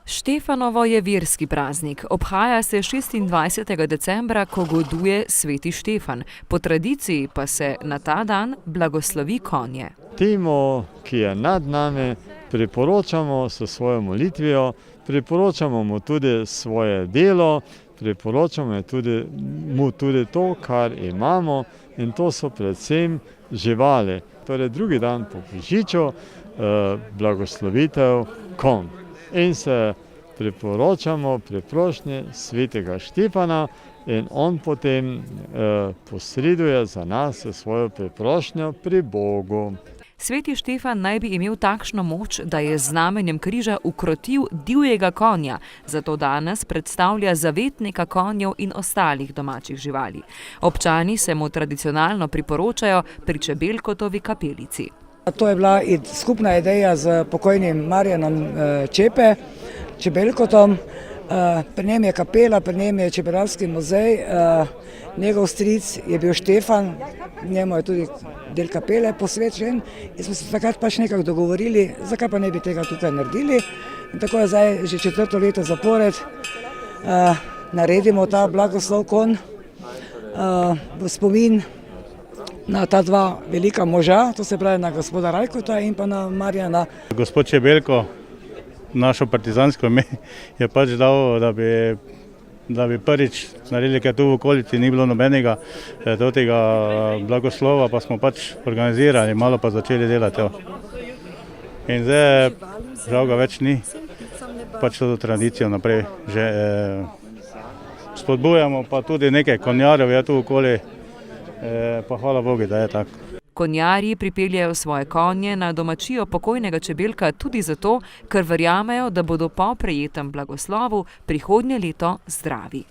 Štefanovo je verski praznik. Obhaja se 26. decembra, ko goduje sveti Štefan. Po tradiciji pa se na ta dan blagoslovi konje. Temu, ki je nad nami, priporočamo s svojo molitvijo, priporočamo mu tudi svoje delo, priporočamo mu tudi to, kar imamo, in to so predvsem živali. Torej drugi dan po božiču blagoslovitev konj. In se priporočamo pri prošnji svetega Štefana in on potem posreduje za nas svojo priprošnjo pri Bogu. Sveti Štefan naj bi imel takšno moč, da je z znamenjem križa ukrotil divjega konja, zato danes predstavlja zavetnika konjev in ostalih domačih živali. Občani se mu tradicionalno priporočajo pri Čebelkotovi kapelici. To je bila skupna ideja z pokojnim Marjanom Čebelkotom. Pri njem je kapela, pri njem je čebelarski muzej, njegov stric je bil Štefan, njemu je tudi del kapele posvečen in smo se takrat pač nekako dogovorili, zakaj pa ne bi tega tukaj naredili. In tako je zdaj že 4. leto zapored naredimo ta blagoslov konj v spomin na ta dva velika moža, to se pravi na gospoda Rajkota in pa na Marjana. Gospod Čebelko, našo partizansko ime, je pač dal, da bi prvič naredili, ker tu v okolici ni bilo nobenega tega blagoslova, pa smo pač organizirali, malo pa začeli delati. In zdaj žal ga več ni, pač to tradicijo naprej že spodbujamo, pa tudi nekaj konjarjev je tu okoli, pa hvala Bogu, da je tako. Konjarji pripeljajo svoje konje na domačijo pokojnega Čebelka tudi zato, ker verjamejo, da bodo po prejetem blagoslovu prihodnje leto zdravi.